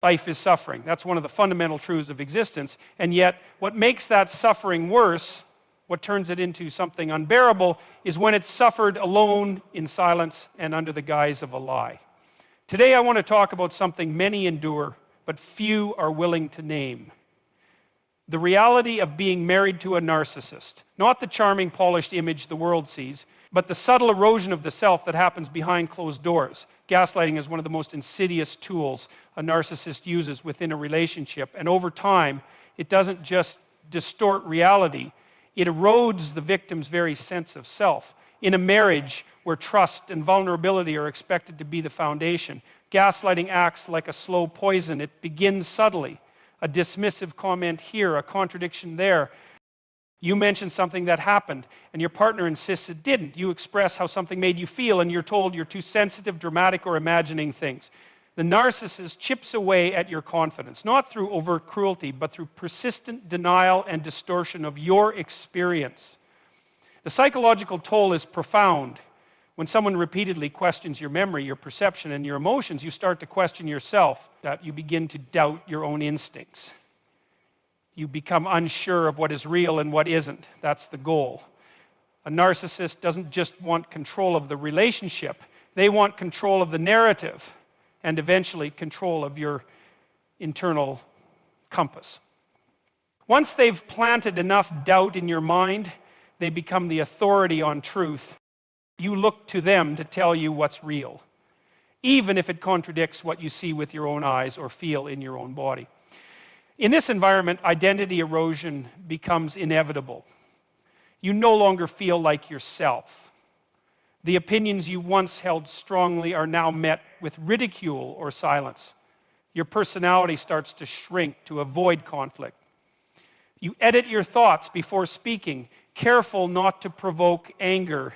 life is suffering. That's one of the fundamental truths of existence. And yet, what makes that suffering worse, what turns it into something unbearable, is when it's suffered alone, in silence, and under the guise of a lie. Today, I want to talk about something many endure, but few are willing to name. The reality of being married to a narcissist. Not the charming, polished image the world sees, but the subtle erosion of the self that happens behind closed doors. Gaslighting is one of the most insidious tools a narcissist uses within a relationship. And over time, it doesn't just distort reality, it erodes the victim's very sense of self. In a marriage where trust and vulnerability are expected to be the foundation, gaslighting acts like a slow poison. It begins subtly. A dismissive comment here, a contradiction there. You mention something that happened, and your partner insists it didn't. You express how something made you feel, and you're told you're too sensitive, dramatic, or imagining things. The narcissist chips away at your confidence, not through overt cruelty, but through persistent denial and distortion of your experience. The psychological toll is profound. When someone repeatedly questions your memory, your perception, and your emotions, you start to question yourself, that you begin to doubt your own instincts. You become unsure of what is real and what isn't. That's the goal. A narcissist doesn't just want control of the relationship. They want control of the narrative and eventually control of your internal compass. Once they've planted enough doubt in your mind, they become the authority on truth. You look to them to tell you what's real, even if it contradicts what you see with your own eyes or feel in your own body. In this environment, identity erosion becomes inevitable. You no longer feel like yourself. The opinions you once held strongly are now met with ridicule or silence. Your personality starts to shrink to avoid conflict. You edit your thoughts before speaking, careful not to provoke anger,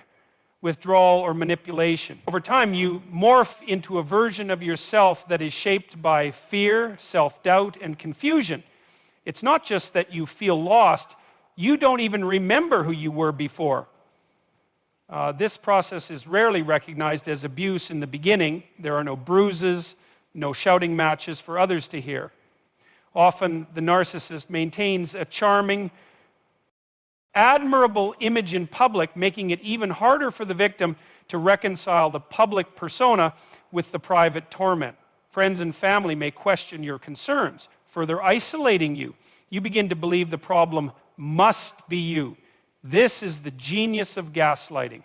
withdrawal, or manipulation. Over time, you morph into a version of yourself that is shaped by fear, self-doubt, and confusion. It's not just that you feel lost, you don't even remember who you were before. This process is rarely recognized as abuse in the beginning. There are no bruises, no shouting matches for others to hear. Often, the narcissist maintains a charming, admirable image in public, making it even harder for the victim to reconcile the public persona with the private torment. Friends and family may question your concerns, further isolating you. You begin to believe the problem must be you. This is the genius of gaslighting.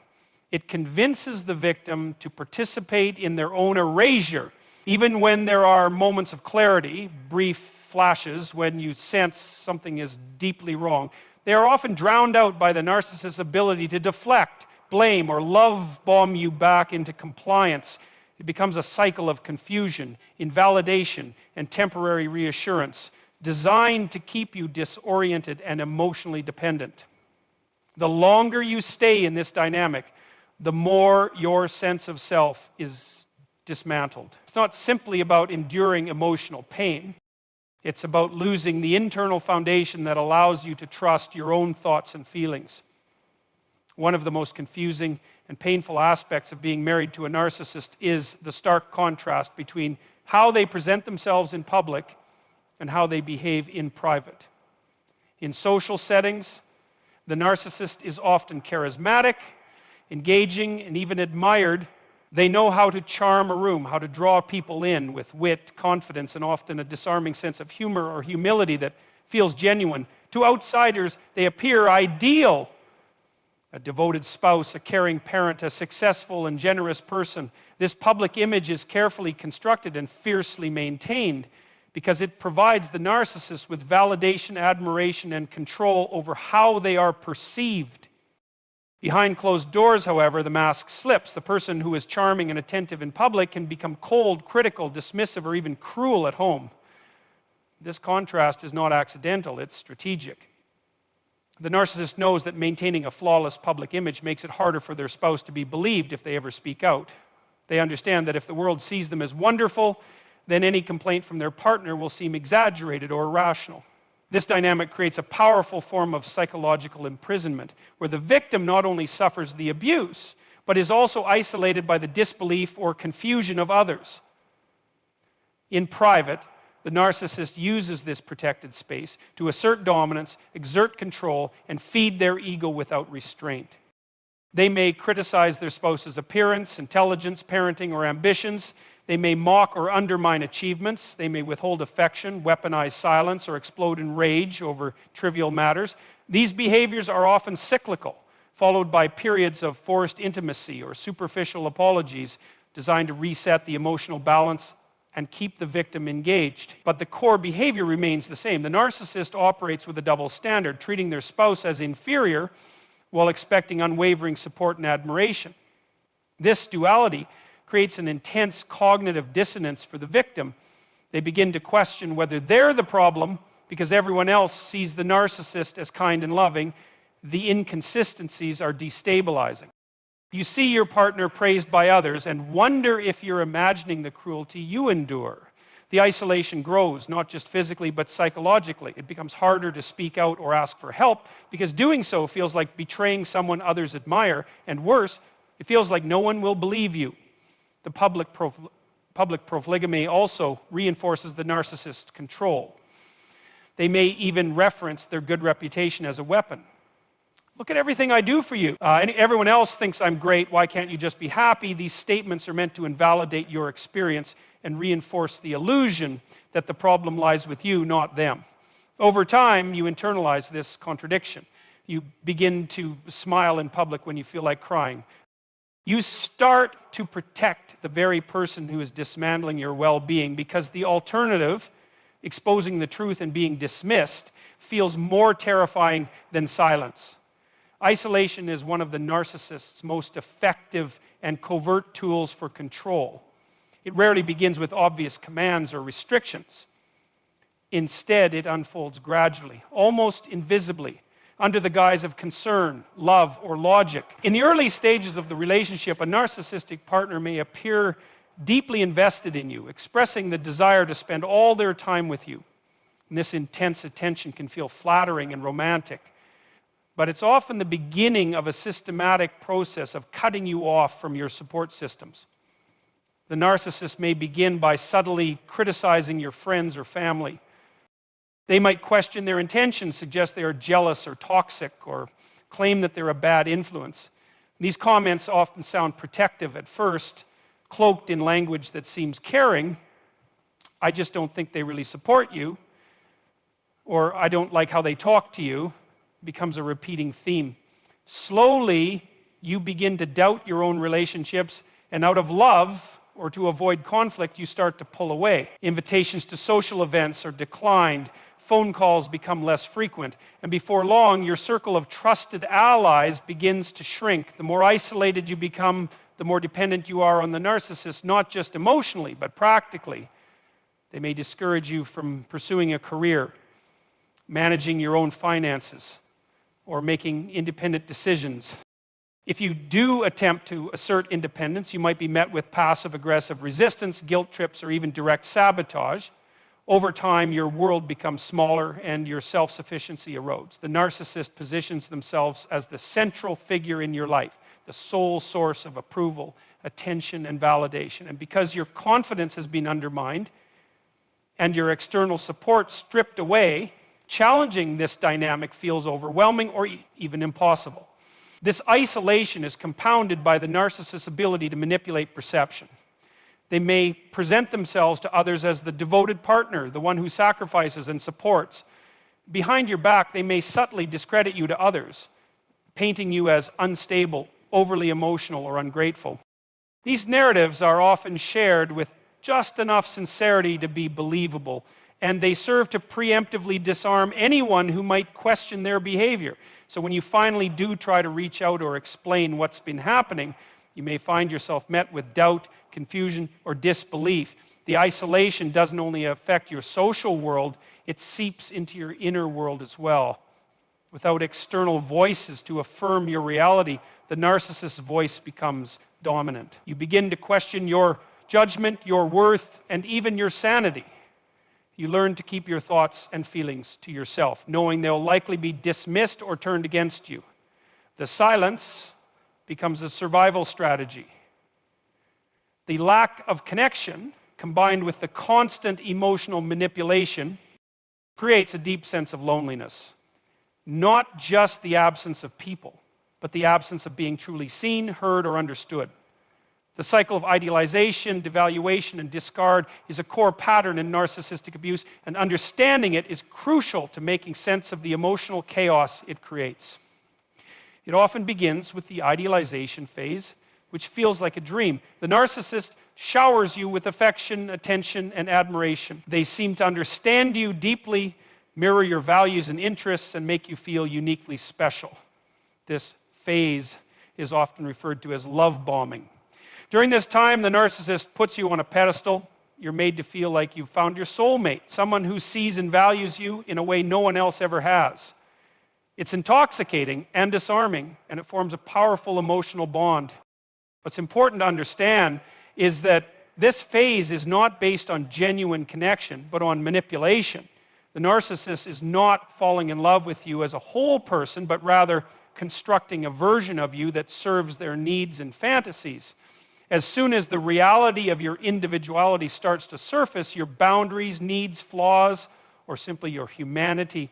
It convinces the victim to participate in their own erasure, even when there are moments of clarity, brief flashes when you sense something is deeply wrong. They are often drowned out by the narcissist's ability to deflect, blame, or love bomb you back into compliance. It becomes a cycle of confusion, invalidation, and temporary reassurance, designed to keep you disoriented and emotionally dependent. The longer you stay in this dynamic, the more your sense of self is dismantled. It's not simply about enduring emotional pain. It's about losing the internal foundation that allows you to trust your own thoughts and feelings. One of the most confusing and painful aspects of being married to a narcissist is the stark contrast between how they present themselves in public and how they behave in private. In social settings, the narcissist is often charismatic, engaging, and even admired. They know how to charm a room, how to draw people in with wit, confidence, and often a disarming sense of humor or humility that feels genuine. To outsiders, they appear ideal. A devoted spouse, a caring parent, a successful and generous person. This public image is carefully constructed and fiercely maintained because it provides the narcissist with validation, admiration, and control over how they are perceived. Behind closed doors, however, the mask slips. The person who is charming and attentive in public can become cold, critical, dismissive, or even cruel at home. This contrast is not accidental, it's strategic. The narcissist knows that maintaining a flawless public image makes it harder for their spouse to be believed if they ever speak out. They understand that if the world sees them as wonderful, then any complaint from their partner will seem exaggerated or irrational. This dynamic creates a powerful form of psychological imprisonment, where the victim not only suffers the abuse, but is also isolated by the disbelief or confusion of others. In private, The narcissist uses this protected space to assert dominance, exert control, and feed their ego without restraint. They may criticize their spouse's appearance, intelligence, parenting, or ambitions. They may mock or undermine achievements. They may withhold affection, weaponize silence, or explode in rage over trivial matters. These behaviors are often cyclical, followed by periods of forced intimacy or superficial apologies designed to reset the emotional balance and keep the victim engaged. But the core behavior remains the same. The narcissist operates with a double standard, treating their spouse as inferior while expecting unwavering support and admiration. This duality creates an intense cognitive dissonance for the victim. They begin to question whether they're the problem because everyone else sees the narcissist as kind and loving. The inconsistencies are destabilizing. You see your partner praised by others and wonder if you're imagining the cruelty you endure. The isolation grows, not just physically, but psychologically. It becomes harder to speak out or ask for help because doing so feels like betraying someone others admire, and worse, it feels like no one will believe you. The public profligate also reinforces the narcissist's control. They may even reference their good reputation as a weapon. Look at everything I do for you. And everyone else thinks I'm great. Why can't you just be happy? These statements are meant to invalidate your experience and reinforce the illusion that the problem lies with you, not them. Over time, you internalize this contradiction. You begin to smile in public when you feel like crying. You start to protect the very person who is dismantling your well-being because the alternative, exposing the truth and being dismissed, feels more terrifying than silence. Isolation is one of the narcissist's most effective and covert tools for control. It rarely begins with obvious commands or restrictions. Instead, it unfolds gradually, almost invisibly, under the guise of concern, love, or logic. In the early stages of the relationship, a narcissistic partner may appear deeply invested in you, expressing the desire to spend all their time with you. And this intense attention can feel flattering and romantic. But it's often the beginning of a systematic process of cutting you off from your support systems. The narcissist may begin by subtly criticizing your friends or family. They might question their intentions, suggest they are jealous or toxic, or claim that they're a bad influence. These comments often sound protective at first, cloaked in language that seems caring. I just don't think they really support you, or I don't like how they talk to you. Becomes a repeating theme. Slowly, you begin to doubt your own relationships, and out of love or to avoid conflict, you start to pull away. Invitations to social events are declined. Phone calls become less frequent. And before long, your circle of trusted allies begins to shrink. The more isolated you become, the more dependent you are on the narcissist, not just emotionally, but practically. They may discourage you from pursuing a career, managing your own finances, or making independent decisions. If you do attempt to assert independence, you might be met with passive-aggressive resistance, guilt trips, or even direct sabotage. Over time, your world becomes smaller and your self-sufficiency erodes. The narcissist positions themselves as the central figure in your life, the sole source of approval, attention, and validation. And because your confidence has been undermined and your external support stripped away, challenging this dynamic feels overwhelming or even impossible. This isolation is compounded by the narcissist's ability to manipulate perception. They may present themselves to others as the devoted partner, the one who sacrifices and supports. Behind your back, they may subtly discredit you to others, painting you as unstable, overly emotional, or ungrateful. These narratives are often shared with just enough sincerity to be believable, and they serve to preemptively disarm anyone who might question their behavior. So when you finally do try to reach out or explain what's been happening, you may find yourself met with doubt, confusion, or disbelief. The isolation doesn't only affect your social world, it seeps into your inner world as well. Without external voices to affirm your reality, the narcissist's voice becomes dominant. You begin to question your judgment, your worth, and even your sanity. You learn to keep your thoughts and feelings to yourself, knowing they'll likely be dismissed or turned against you. The silence becomes a survival strategy. The lack of connection combined with the constant emotional manipulation, creates a deep sense of loneliness. Not just the absence of people, but the absence of being truly seen, heard, or understood. The cycle of idealization, devaluation, and discard is a core pattern in narcissistic abuse, and understanding it is crucial to making sense of the emotional chaos it creates. It often begins with the idealization phase, which feels like a dream. The narcissist showers you with affection, attention, and admiration. They seem to understand you deeply, mirror your values and interests, and make you feel uniquely special. This phase is often referred to as love bombing. During this time, the narcissist puts you on a pedestal. You're made to feel like you've found your soulmate, someone who sees and values you in a way no one else ever has. It's intoxicating and disarming, and it forms a powerful emotional bond. What's important to understand is that this phase is not based on genuine connection, but on manipulation. The narcissist is not falling in love with you as a whole person, but rather constructing a version of you that serves their needs and fantasies. As soon as the reality of your individuality starts to surface, your boundaries, needs, flaws, or simply your humanity,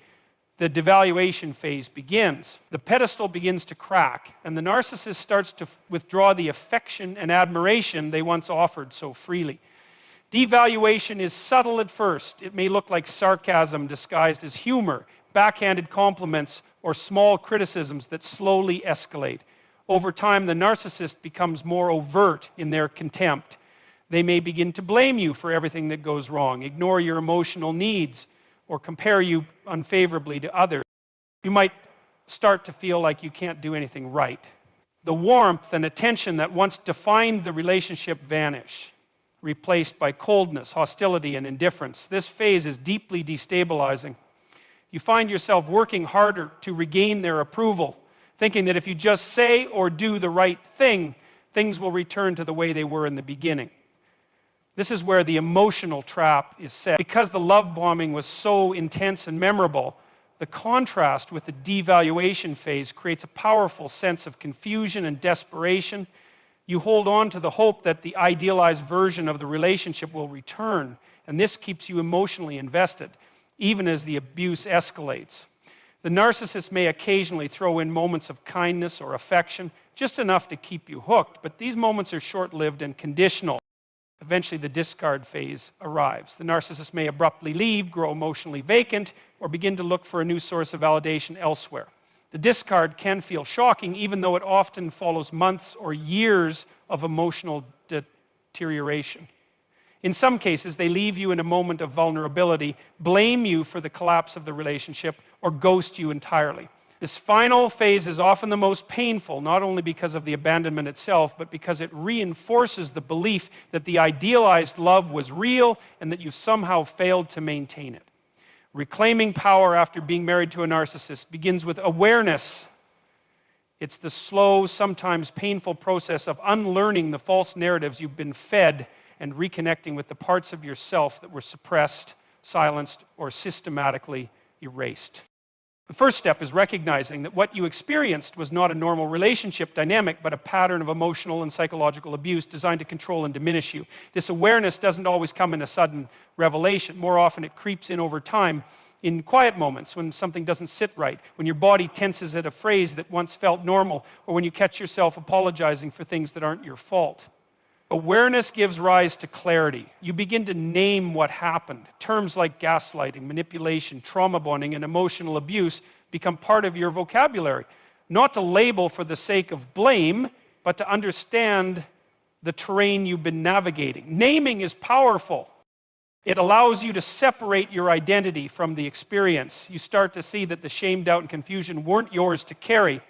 the devaluation phase begins. The pedestal begins to crack, and the narcissist starts to withdraw the affection and admiration they once offered so freely. Devaluation is subtle at first. It may look like sarcasm disguised as humor, backhanded compliments, or small criticisms that slowly escalate. Over time, the narcissist becomes more overt in their contempt. They may begin to blame you for everything that goes wrong, ignore your emotional needs, or compare you unfavorably to others. You might start to feel like you can't do anything right. The warmth and attention that once defined the relationship vanish, replaced by coldness, hostility, and indifference. This phase is deeply destabilizing. You find yourself working harder to regain their approval, thinking that if you just say or do the right thing, things will return to the way they were in the beginning. This is where the emotional trap is set. Because the love bombing was so intense and memorable, the contrast with the devaluation phase creates a powerful sense of confusion and desperation. You hold on to the hope that the idealized version of the relationship will return, and this keeps you emotionally invested, even as the abuse escalates. The narcissist may occasionally throw in moments of kindness or affection, just enough to keep you hooked, but these moments are short-lived and conditional. Eventually, the discard phase arrives. The narcissist may abruptly leave, grow emotionally vacant, or begin to look for a new source of validation elsewhere. The discard can feel shocking, even though it often follows months or years of emotional deterioration. In some cases, they leave you in a moment of vulnerability, blame you for the collapse of the relationship, or ghost you entirely. This final phase is often the most painful, not only because of the abandonment itself, but because it reinforces the belief that the idealized love was real and that you've somehow failed to maintain it. Reclaiming power after being married to a narcissist begins with awareness. It's the slow, sometimes painful process of unlearning the false narratives you've been fed and reconnecting with the parts of yourself that were suppressed, silenced, or systematically erased. The first step is recognizing that what you experienced was not a normal relationship dynamic, but a pattern of emotional and psychological abuse designed to control and diminish you. This awareness doesn't always come in a sudden revelation. More often it creeps in over time in quiet moments when something doesn't sit right, when your body tenses at a phrase that once felt normal, or when you catch yourself apologizing for things that aren't your fault. Awareness gives rise to clarity. You begin to name what happened. Terms like gaslighting, manipulation, trauma bonding, and emotional abuse become part of your vocabulary. Not to label for the sake of blame, but to understand the terrain you've been navigating. Naming is powerful. It allows you to separate your identity from the experience. You start to see that the shame, doubt, and confusion weren't yours to carry.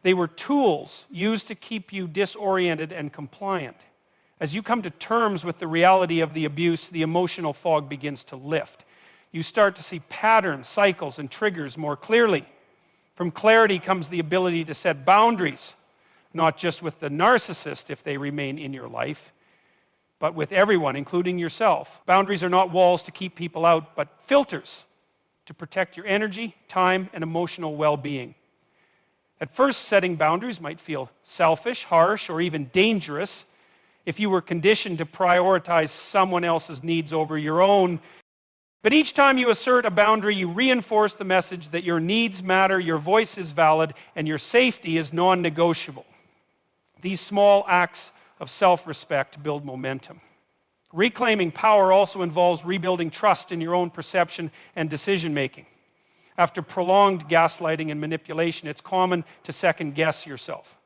They were tools used to keep you disoriented and compliant. As you come to terms with the reality of the abuse, the emotional fog begins to lift. You start to see patterns, cycles, and triggers more clearly. From clarity comes the ability to set boundaries, not just with the narcissist if they remain in your life, but with everyone, including yourself. Boundaries are not walls to keep people out, but filters to protect your energy, time, and emotional well-being. At first, setting boundaries might feel selfish, harsh, or even dangerous. if you were conditioned to prioritize someone else's needs over your own. But each time you assert a boundary, you reinforce the message that your needs matter, your voice is valid, and your safety is non-negotiable. These small acts of self-respect build momentum. Reclaiming power also involves rebuilding trust in your own perception and decision-making. After prolonged gaslighting and manipulation, it's common to second-guess yourself.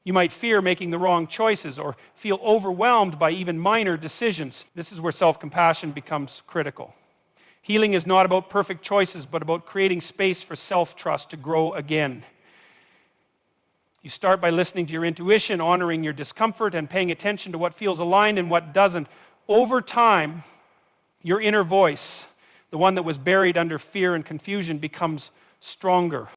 You might fear making the wrong choices or feel overwhelmed by even minor decisions. This is where self-compassion becomes critical. Healing is not about perfect choices, but about creating space for self-trust to grow again. You start by listening to your intuition, honoring your discomfort, and paying attention to what feels aligned and what doesn't. Over time, your inner voice, the one that was buried under fear and confusion, becomes stronger.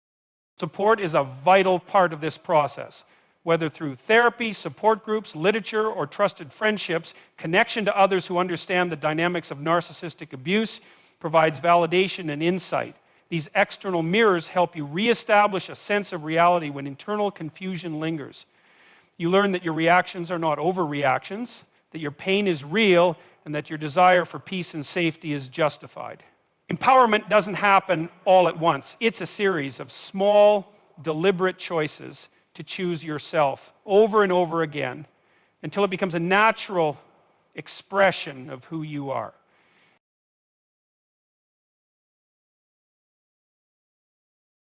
Support is a vital part of this process. Whether through therapy, support groups, literature, or trusted friendships, connection to others who understand the dynamics of narcissistic abuse provides validation and insight. These external mirrors help you reestablish a sense of reality when internal confusion lingers. You learn that your reactions are not overreactions, that your pain is real, and that your desire for peace and safety is justified. Empowerment doesn't happen all at once. It's a series of small, deliberate choices to choose yourself over and over again until it becomes a natural expression of who you are.